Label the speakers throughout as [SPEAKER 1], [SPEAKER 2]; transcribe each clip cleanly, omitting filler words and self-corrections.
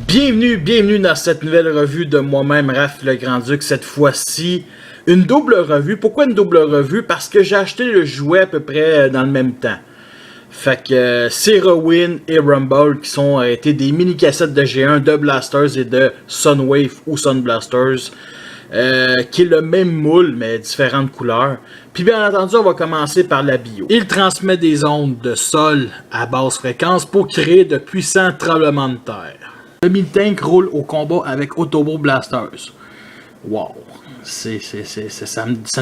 [SPEAKER 1] Bienvenue dans cette nouvelle revue de moi-même, Raph le Grand-Duc. Cette fois-ci, une double revue. Pourquoi une double revue? Parce que j'ai acheté le jouet à peu près dans le même temps. Fait que c'est Rowan et Rumble qui sont été des mini-cassettes de G1 de Blasters et de Sunwave ou Sun Blasters. Qui est le même moule mais différentes couleurs. Puis bien entendu, on va commencer par la bio. Il transmet des ondes de sol à basse fréquence pour créer de puissants tremblements de terre. Le mini-tank roule au combat avec Autobo Blasters. Wow! Ça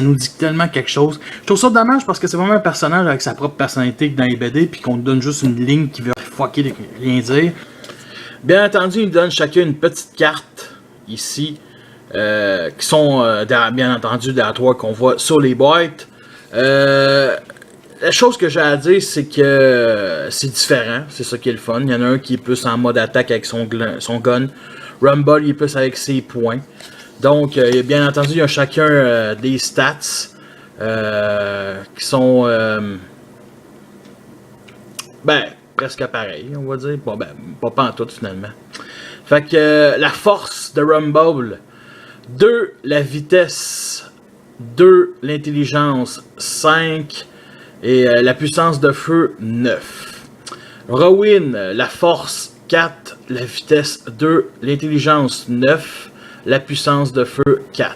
[SPEAKER 1] nous dit tellement quelque chose. Je trouve ça dommage parce que c'est vraiment un personnage avec sa propre personnalité dans les BD, puis qu'on donne juste une ligne qui veut fucker rien dire. Bien entendu, il donne chacun une petite carte ici, qui sont bien entendu des A3 qu'on voit sur les boîtes. La chose que j'ai à dire, c'est que c'est différent, c'est ça qui est le fun. Il y en a un qui est plus en mode attaque avec son gun. Rumble, il est plus avec ses points. Donc, bien entendu, il y a chacun des stats qui sont presque pareils, on va dire. Pas pantoute finalement. Fait que la force de Rumble, 2 la vitesse, 2 l'intelligence, 5 et la puissance de feu, 9. Rowan, la force, 4, la vitesse, 2, l'intelligence, 9, la puissance de feu, 4.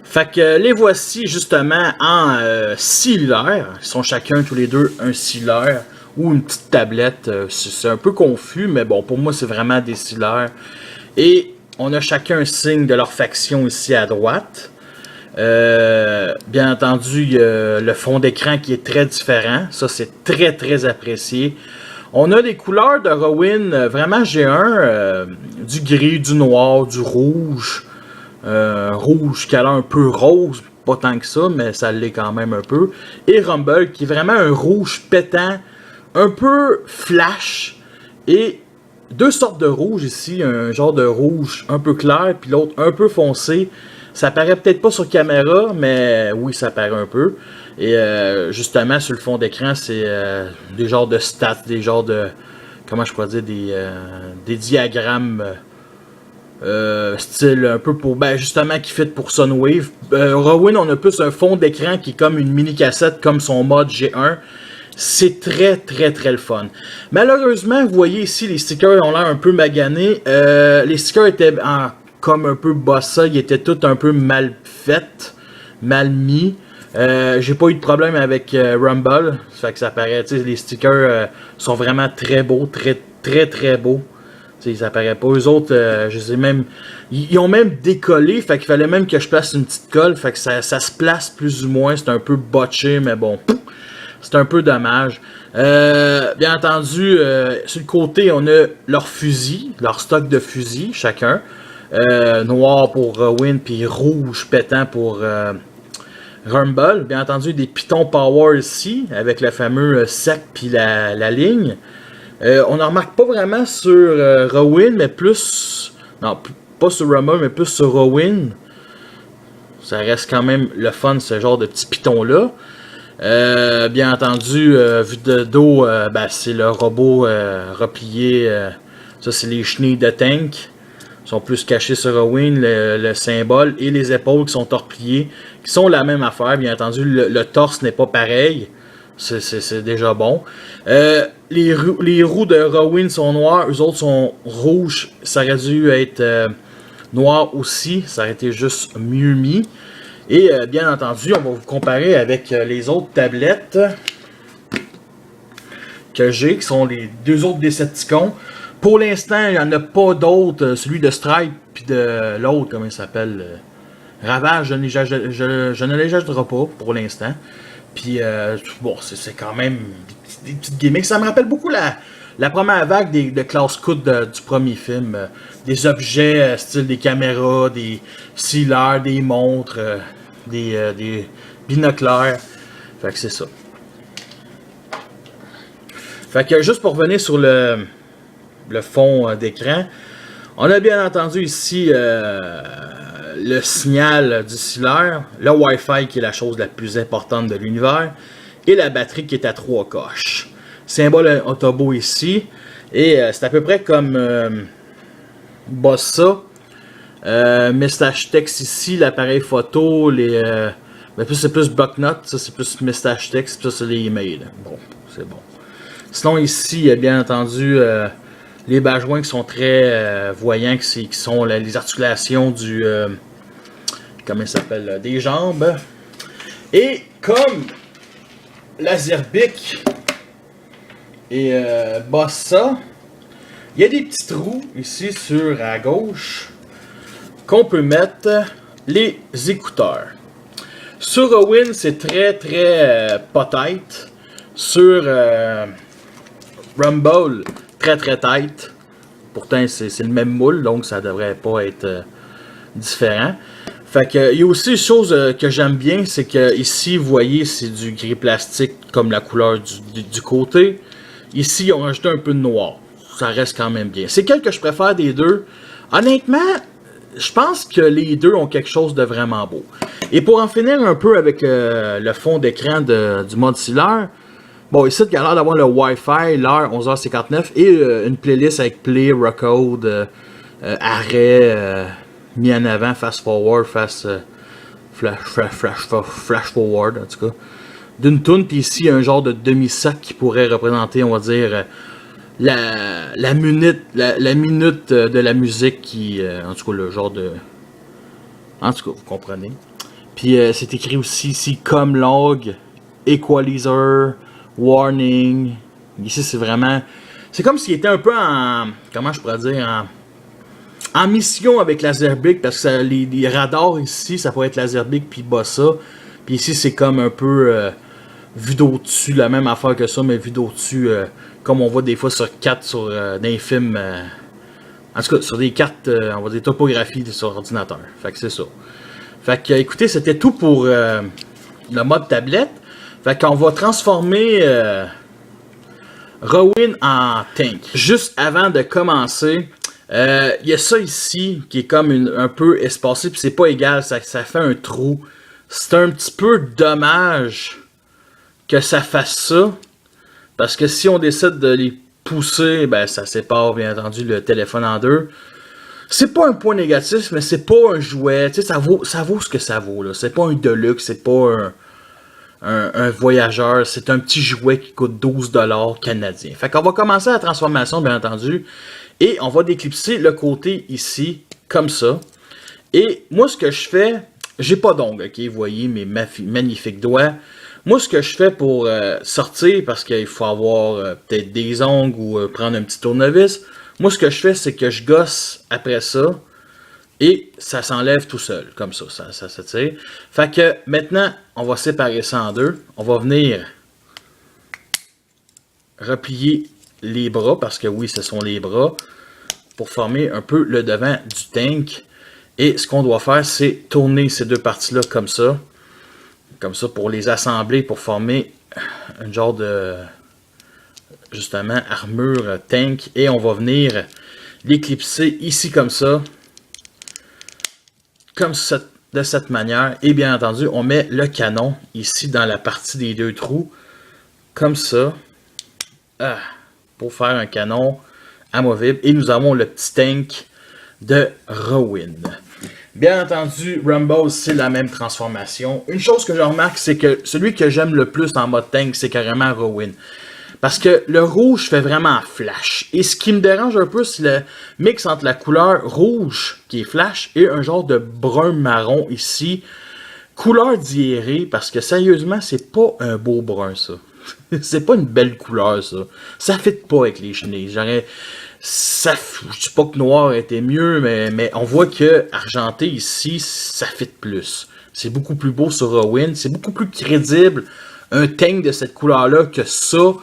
[SPEAKER 1] Fait que les voici justement en cellulaire. Ils sont chacun, tous les deux, un cellulaire ou une petite tablette. C'est un peu confus, mais bon, pour moi, c'est vraiment des cellulaires. Et on a chacun un signe de leur faction ici à droite. Bien entendu, il y a le fond d'écran qui est très différent. Ça, c'est très apprécié. On a des couleurs de Rowan, vraiment G1, du gris, du noir, du rouge. Rouge qui a l'air un peu rose, pas tant que ça, mais ça l'est quand même un peu. Et Rumble qui est vraiment un rouge pétant, un peu flash. Et 2 sortes de rouge ici, un genre de rouge un peu clair, puis l'autre un peu foncé. Ça paraît peut-être pas sur caméra, mais oui, ça paraît un peu. Et justement, sur le fond d'écran, c'est des genres de stats, des genres de... Comment je pourrais dire? Des diagrammes style un peu pour... justement, qui fit pour Sunwave. Rowan, on a plus un fond d'écran qui est comme une mini-cassette, comme son mode G1. C'est très le fun. Malheureusement, vous voyez ici, les stickers ont l'air un peu maganés. Les stickers étaient comme un peu bossés, ils étaient tous un peu mal faits, mal mis. J'ai pas eu de problème avec Rumble, ça fait que ça paraît, les stickers sont vraiment très beaux, très beaux. Ça paraît pas. Eux autres, je sais même, ils ont même décollé, fait qu'il fallait même que je place une petite colle, fait que ça se place plus ou moins, c'est un peu botché, mais bon, c'est un peu dommage. Bien entendu, sur le côté, on a leur fusil, leur stock de fusils, chacun. Noir pour Rowan, puis rouge pétant pour Rumble. Bien entendu, des pitons power ici, avec le fameux sec puis la ligne. On ne remarque pas vraiment sur Rowan, mais plus... Non, pas sur Rumble, mais plus sur Rowan. Ça reste quand même le fun, ce genre de petits pitons-là. Bien entendu, vu de dos, c'est le robot replié. Ça, c'est les chenilles de tank. Ils sont plus cachés sur Rowan, le symbole, et les épaules qui sont repliées, qui sont la même affaire. Bien entendu, le torse n'est pas pareil. C'est déjà bon. Les roues de Rowan sont noires, eux autres sont rouges. Ça aurait dû être noir aussi, ça aurait été juste mieux mis. Et bien entendu, on va vous comparer avec les autres tablettes que j'ai, qui sont les 2 autres Decepticons. Pour l'instant, il n'y en a pas d'autres. Celui de Stripe, puis de l'autre, comment il s'appelle, Ravage, je ne les jetterai pas pour l'instant. Puis, bon, c'est quand même des petites gimmicks. Ça me rappelle beaucoup la première vague de Klaus Kutt du premier film. Des objets, style des caméras, des sealers, des montres, des binoculaires. Fait que c'est ça. Fait que juste pour revenir sur le fond d'écran, on a bien entendu ici le signal du cellulaire, le Wi-Fi qui est la chose la plus importante de l'univers, et la batterie qui est à 3 coches. Symbole Autobo ici, et c'est à peu près comme Bossa. Mustache Text ici, l'appareil photo, les... c'est plus Bucknut, ça c'est plus Mustache Text, ça c'est les emails. Bon, c'est bon. Sinon ici, il y a bien entendu les bajoints qui sont très voyants, qui sont les articulations du... comment il s'appelle? Des jambes. Et comme Laserbic et Bossa, il y a des petits trous ici sur à gauche qu'on peut mettre les écouteurs. Sur Rowan, c'est très pas tight. Sur Rumble, très tight. Pourtant, c'est le même moule, donc ça devrait pas être différent. Fait que, il y a aussi une chose que j'aime bien, c'est que ici, vous voyez, c'est du gris plastique comme la couleur du côté. Ici, ils ont rajouté un peu de noir. Ça reste quand même bien. C'est quel que je préfère des deux. Honnêtement, je pense que les deux ont quelque chose de vraiment beau. Et pour en finir un peu avec le fond d'écran du mode Sealer, bon, ici, il y a l'air d'avoir le Wi-Fi, l'heure 11h59, et une playlist avec play, record, arrêt, mis en avant, fast forward, flash forward, en tout cas, d'une tune. Puis ici, un genre de demi-sac qui pourrait représenter, on va dire, la minute de la musique qui, en tout cas, le genre de... En tout cas, vous comprenez. Puis c'est écrit aussi ici, comme log, equalizer, warning. Ici, c'est vraiment... C'est comme s'il était un peu en... Comment je pourrais dire? En mission avec Laserbic, parce que les radars ici, ça pourrait être Laserbic puis Bossa. Puis ici, c'est comme un peu vu d'au-dessus, la même affaire que ça, mais vu d'au-dessus, comme on voit des fois sur cartes, dans les films, en tout cas, sur des cartes, on va dire topographie sur ordinateur. Fait que c'est ça. Fait que, écoutez, c'était tout pour le mode tablette. Fait qu'on va transformer Rowan en tank. Juste avant de commencer, il y a ça ici qui est comme un peu espacé, puis c'est pas égal, ça fait un trou. C'est un petit peu dommage que ça fasse ça, parce que si on décide de les pousser, ben ça sépare bien entendu le téléphone en deux. C'est pas un point négatif, mais c'est pas un jouet, tu sais, ça vaut ce que ça vaut, là. C'est pas un Deluxe, c'est pas un voyageur, c'est un petit jouet qui coûte 12$ canadiens. Fait qu'on va commencer la transformation, bien entendu, et on va déclipser le côté ici, comme ça. Et moi, ce que je fais, j'ai pas d'ongles, ok, vous voyez mes magnifiques doigts. Moi, ce que je fais pour sortir, parce qu'il faut avoir peut-être des ongles ou prendre un petit tournevis, moi, ce que je fais, c'est que je gosse après ça, et ça s'enlève tout seul, comme ça se tire. Fait que maintenant, on va séparer ça en deux. On va venir replier les bras, parce que oui, ce sont les bras, pour former un peu le devant du tank. Et ce qu'on doit faire, c'est tourner ces deux parties-là comme ça pour les assembler, pour former un genre de, justement, armure tank. Et on va venir l'éclipser ici comme ça, de cette manière. Et bien entendu, on met le canon ici dans la partie des deux trous, comme ça, pour faire un canon amovible. Et nous avons le petit tank de Rowan. Bien entendu, Rumble, c'est la même transformation. Une chose que je remarque, c'est que celui que j'aime le plus en mode tank, c'est carrément Rowan. Parce que le rouge fait vraiment flash. Et ce qui me dérange un peu, c'est le mix entre la couleur rouge, qui est flash, et un genre de brun marron ici. Couleur diérée, parce que sérieusement, c'est pas un beau brun, ça. C'est pas une belle couleur, ça. Ça fit pas avec les chenilles. Je dis pas que noir était mieux, mais on voit que argenté ici, ça fit plus. C'est beaucoup plus beau sur Rowan. C'est beaucoup plus crédible un tank de cette couleur-là que ça.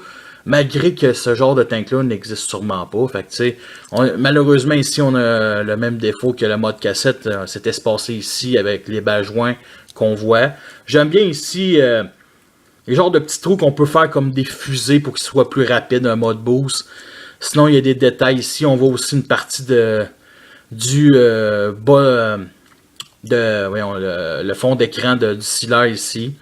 [SPEAKER 1] Malgré que ce genre de tank-là n'existe sûrement pas. Fait que, tu sais, malheureusement, ici, on a le même défaut que le mode cassette. C'est espacé ici avec les bas-joints qu'on voit. J'aime bien ici les genres de petits trous qu'on peut faire comme des fusées pour qu'ils soient plus rapides, un mode boost. Sinon, il y a des détails ici. On voit aussi une partie du bas le fond d'écran du Sealer ici.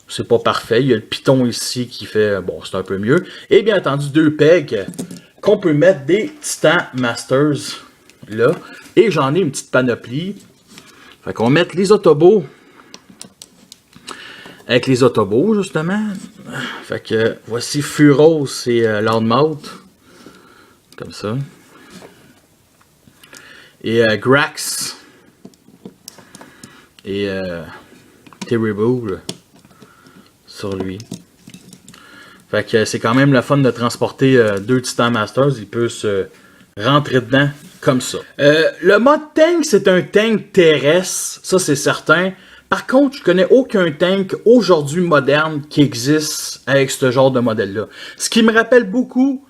[SPEAKER 1] C'est pas parfait. Il y a le piton ici qui fait... Bon, c'est un peu mieux. Et bien entendu, deux pegs qu'on peut mettre des Titan Masters. là. Et j'en ai une petite panoplie. Fait qu'on va mettre les Autobots avec les Autobots, justement. Fait que voici Furos et Loudmouth. Comme ça. Et Grax. Et Terrible sur lui. Fait que c'est quand même le fun de transporter deux Titan Masters. Il peut se rentrer dedans comme ça. Le mode tank, c'est un tank terrestre. Ça, c'est certain. Par contre, je connais aucun tank aujourd'hui moderne qui existe avec ce genre de modèle-là. Ce qui me rappelle beaucoup,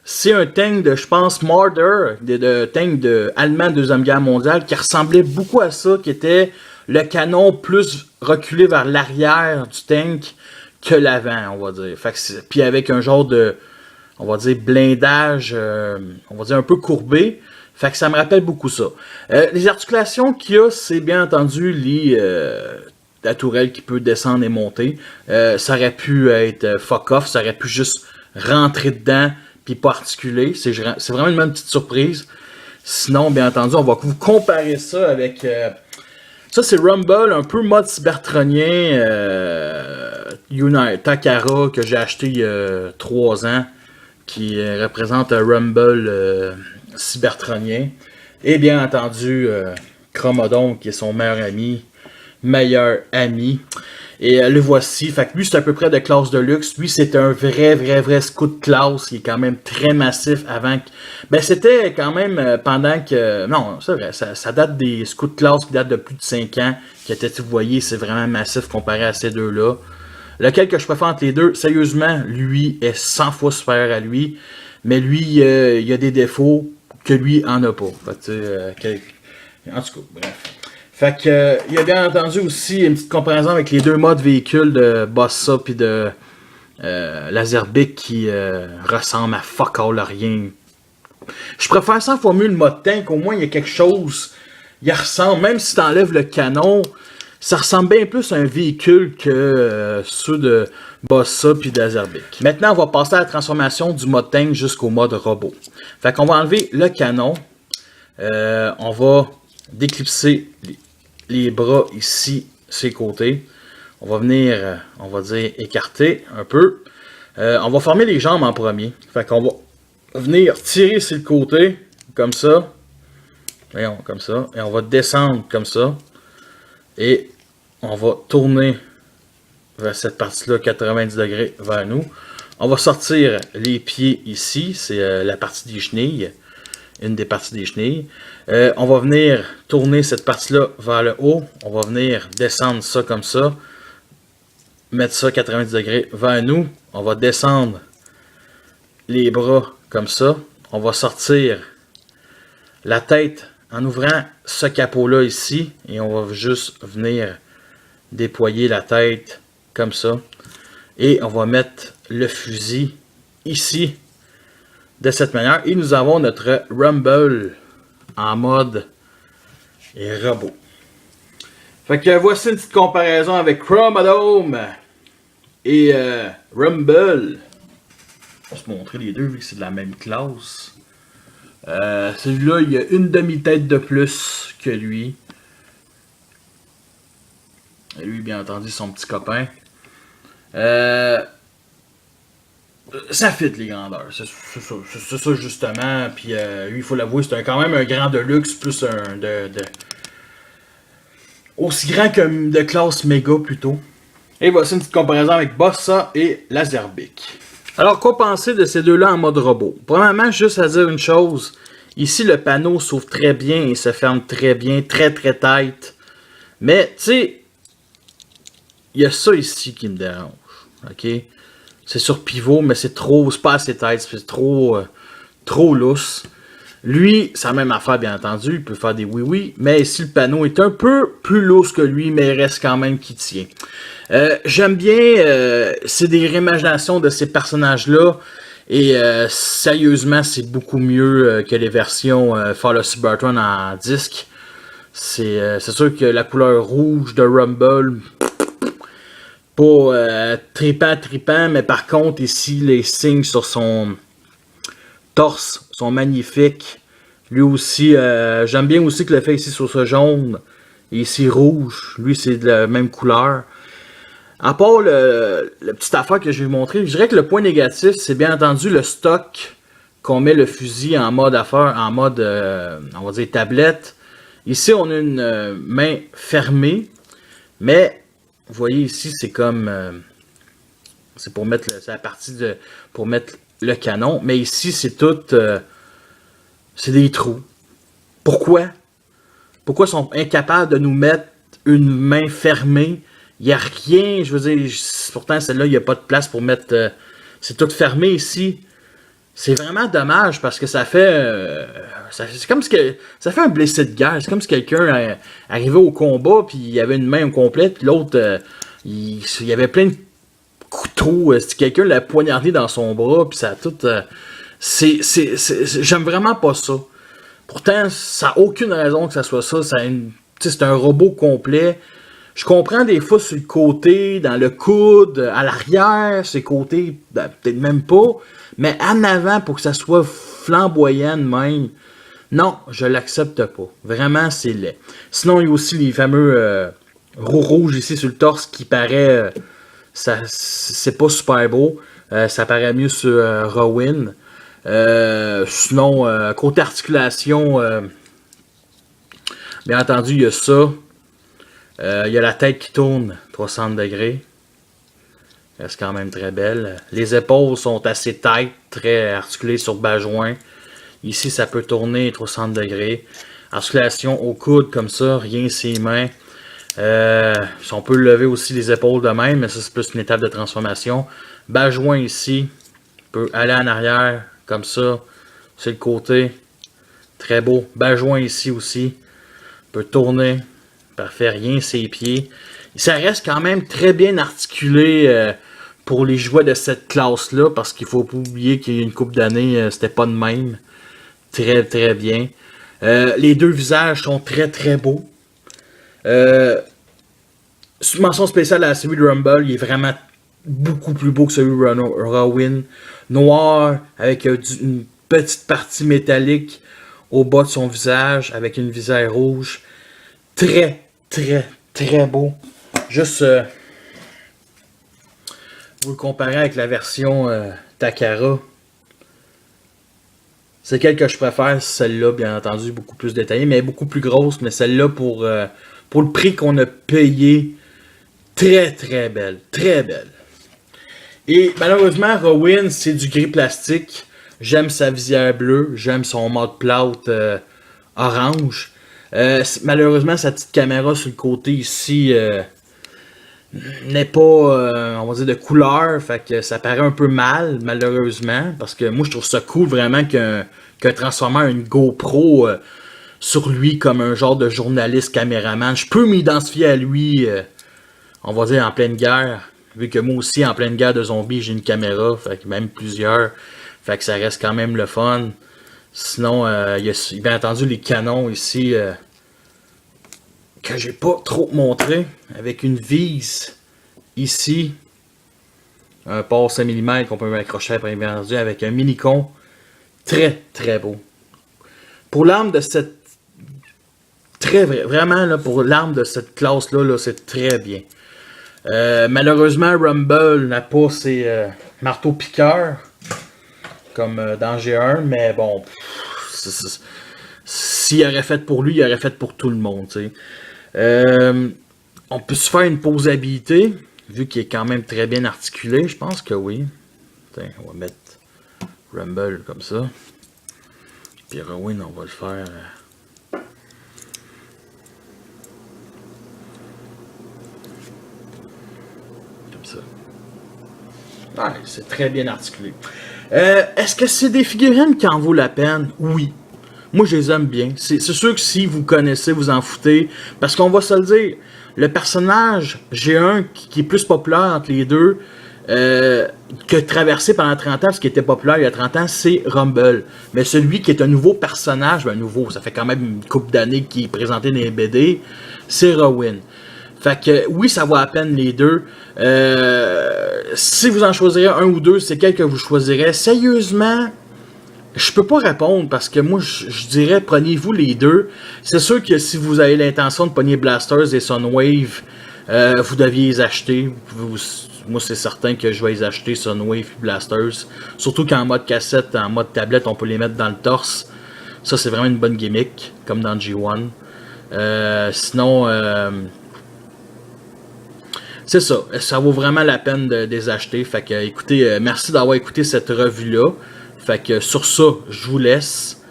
[SPEAKER 1] c'est un tank de, je pense, Marder, de tank de allemand de Deuxième Guerre mondiale, qui ressemblait beaucoup à ça, qui était le canon plus reculé vers l'arrière du tank que l'avant, on va dire. Fait que puis avec un genre de, on va dire, blindage, on va dire un peu courbé. Fait que ça me rappelle beaucoup ça. Les articulations qu'il y a, c'est bien entendu la tourelle qui peut descendre et monter. Ça aurait pu être fuck off, ça aurait pu juste rentrer dedans puis pas articuler. C'est vraiment une petite surprise. Sinon, bien entendu, on va vous comparer ça avec... ça, c'est Rumble, un peu mode cybertronien Takara que j'ai acheté il y a 3 ans, qui représente un Rumble cybertronien. Et bien entendu, Chromodome, qui est son meilleur ami. Et le voici. Fait que lui, c'est à peu près de classe de luxe. Lui, c'est un vrai scout classe. Il est quand même très massif avant que... Ben, c'était quand même pendant que... Non, c'est vrai. Ça date des scouts classe qui datent de plus de 5 ans. Qui étaient, vous voyez, c'est vraiment massif comparé à ces deux-là. Lequel que je préfère entre les deux, sérieusement, lui est 100 fois supérieur à lui. Mais lui, il a des défauts que lui en a pas. Fait en tout cas, bref. Fait que, il y a bien entendu aussi une petite comparaison avec les deux modes véhicules de Bossa puis de Laserbeak qui ressemblent à fuck all à rien. Je préfère 100 fois mieux le mode tank, au moins il y a quelque chose, il ressemble, même si tu enlèves le canon, ça ressemble bien plus à un véhicule que ceux de Bossa puis de Laserbeak. Maintenant, on va passer à la transformation du mode tank jusqu'au mode robot. Fait qu'on va enlever le canon, on va déclipser les bras ici, ces côtés. On va venir, on va dire, écarter un peu. On va former les jambes en premier. Fait qu'on va venir tirer sur le côté, comme ça. Voyons, comme ça. Et on va descendre comme ça. Et on va tourner vers cette partie-là, 90 degrés vers nous. On va sortir les pieds ici. C'est la partie des chenilles. Une des parties des chenilles. On va venir tourner cette partie-là vers le haut. On va venir descendre ça comme ça. Mettre ça 90 degrés vers nous. On va descendre les bras comme ça. On va sortir la tête en ouvrant ce capot-là ici. Et on va juste venir déployer la tête comme ça. Et on va mettre le fusil ici. De cette manière, et nous avons notre Rumble en mode robot. Fait que voici une petite comparaison avec Chromodome et Rumble. On va se montrer les deux vu que c'est de la même classe. Celui-là, il y a une demi-tête de plus que lui. Et lui, bien entendu, son petit copain. Ça fit les grandeurs, c'est ça justement. Puis lui, il faut l'avouer, c'est quand même un grand de luxe, plus un aussi grand que de classe méga plutôt. Et voici une petite comparaison avec Bossa et Laserbeak. Alors, quoi penser de ces deux-là en mode robot? Premièrement, juste à dire une chose. Ici, le panneau s'ouvre très bien et se ferme très bien, très tight. Mais, tu sais, il y a ça ici qui me dérange. OK? C'est sur pivot, mais c'est pas assez tight, c'est trop lousse. Lui, c'est la même affaire, bien entendu, il peut faire des oui-oui, mais ici, le panneau est un peu plus lousse que lui, mais il reste quand même qui tient. J'aime bien, c'est des réimaginations de ces personnages-là, et sérieusement, c'est beaucoup mieux que les versions Fall of Cybertron en disque. C'est sûr que la couleur rouge de Rumble... Pas trippant, mais par contre, ici, les signes sur son torse sont magnifiques. Lui aussi, j'aime bien aussi que le fait ici sur ce jaune et ici rouge. Lui, c'est de la même couleur. À part la petite affaire que je vais vous montrer, je dirais que le point négatif, c'est bien entendu le stock qu'on met le fusil en mode affaire, en mode, on va dire, tablette. Ici, on a une main fermée, mais vous voyez ici, c'est comme, c'est pour mettre, c'est la partie de, pour mettre le canon, mais ici, c'est tout, c'est des trous. Pourquoi? Pourquoi ils sont incapables de nous mettre une main fermée? Il n'y a rien, je veux dire, pourtant celle-là, il n'y a pas de place pour mettre, c'est tout fermé ici. C'est vraiment dommage parce que ça fait, c'est comme si ça fait un blessé de guerre. C'est comme si quelqu'un arrivait au combat puis il y avait une main complète puis l'autre, il y avait plein de couteaux. Si quelqu'un l'a poignardé dans son bras puis ça a tout, j'aime vraiment pas ça. Pourtant, ça n'a aucune raison que ça soit ça. C'est un robot complet. Je comprends des fois sur le côté, dans le coude, à l'arrière, ces côtés, ben, peut-être même pas. Mais en avant, pour que ça soit flamboyant de même, non, je l'accepte pas. Vraiment, c'est laid. Sinon, il y a aussi les fameux roues rouges ici sur le torse qui paraît... c'est pas super beau. Ça paraît mieux sur Rowan. Sinon, côté articulation, bien entendu, il y a ça. Il y a la tête qui tourne 360 degrés. C'est quand même très belle. Les épaules sont assez tight, très articulées sur bas joint. Ici, ça peut tourner 360 degrés. Articulation au coude comme ça, rien ses mains. On peut lever aussi les épaules de même, mais ça c'est plus une étape de transformation. Bas joint ici, on peut aller en arrière comme ça. C'est le côté. Très beau. Bas joint ici aussi. On peut tourner. Parfait, rien ses pieds. Ça reste quand même très bien articulé pour les jouets de cette classe-là, parce qu'il faut pas oublier qu'il y a une couple d'années, c'était pas de même. Très très bien. Les deux visages sont très très beaux. Mention spéciale à celui de Rumble, il est vraiment beaucoup plus beau que celui de Rowan. Noir, avec une petite partie métallique au bas de son visage, avec une visière rouge. Très très très beau. Juste vous le comparez avec la version Takara. C'est celle que je préfère, celle-là bien entendu, beaucoup plus détaillée, mais beaucoup plus grosse, mais celle-là pour le prix qu'on a payé, très très belle, très belle. Et malheureusement, Rowan, c'est du gris plastique. J'aime sa visière bleue, j'aime son mode plate orange. Malheureusement, sa petite caméra sur le côté ici n'est pas, on va dire, de couleur. Fait que ça paraît un peu mal, malheureusement. Parce que moi, je trouve ça cool vraiment qu'un Transformer ait une GoPro sur lui comme un genre de journaliste caméraman. Je peux m'identifier à lui, on va dire, en pleine guerre. Vu que moi aussi, en pleine guerre de zombies, j'ai une caméra. Fait que même plusieurs. Fait que ça reste quand même le fun. Sinon, il y a bien entendu les canons ici que j'ai pas trop montré. Avec une vis ici. Un port 5 mm qu'on peut accrocher après bien entendu avec un mini-con. Très très beau. Pour l'arme de cette... Vraiment, là, pour l'arme de cette classe-là, là, c'est très bien. Malheureusement, Rumble n'a pas ses marteaux piqueurs. Comme dans G1, mais bon, s'il aurait fait pour lui, il aurait fait pour tout le monde. On peut se faire une posabilité, vu qu'il est quand même très bien articulé, je pense que oui. Tiens, on va mettre Rumble comme ça. Puis Rowan, on va le faire. Comme ça. Ouais, c'est très bien articulé. Est-ce que c'est des figurines qui en vaut la peine? Oui. Moi, je les aime bien. C'est sûr que si vous connaissez, vous en foutez. Parce qu'on va se le dire, le personnage G1 qui est plus populaire entre les deux, que traversé pendant 30 ans, parce qu'il était populaire il y a 30 ans, c'est Rumble. Mais celui qui est un nouveau personnage, ben nouveau, ça fait quand même une couple d'années qu'il est présenté dans les BD, c'est Rowan. Fait que oui, ça vaut à peine les deux. Si vous en choisirez un ou deux, c'est quel que vous choisirez. Sérieusement, Je peux pas répondre parce que moi, je dirais, prenez-vous les deux. C'est sûr que si vous avez l'intention de pogner Blasters et Sunwave, vous deviez les acheter. Moi, c'est certain que je vais les acheter, Sunwave et Blasters. Surtout qu'en mode cassette, en mode tablette, on peut les mettre dans le torse. Ça, c'est vraiment une bonne gimmick, comme dans G1. Sinon, c'est ça. Ça vaut vraiment la peine de les acheter. Fait que, écoutez, merci d'avoir écouté cette revue-là. Fait que, sur ça, je vous laisse.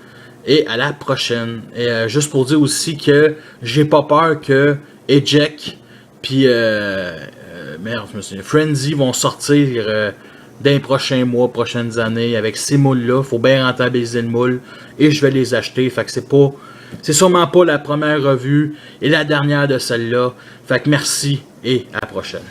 [SPEAKER 1] Et à la prochaine. Et juste pour dire aussi que j'ai pas peur que Eject puis merde, je me souviens, Frenzy vont sortir dans les prochains mois, prochaines années avec ces moules-là. Faut bien rentabiliser le moule. Et je vais les acheter. Fait que c'est sûrement pas la première revue et la dernière de celle-là. Fait que merci et à la prochaine.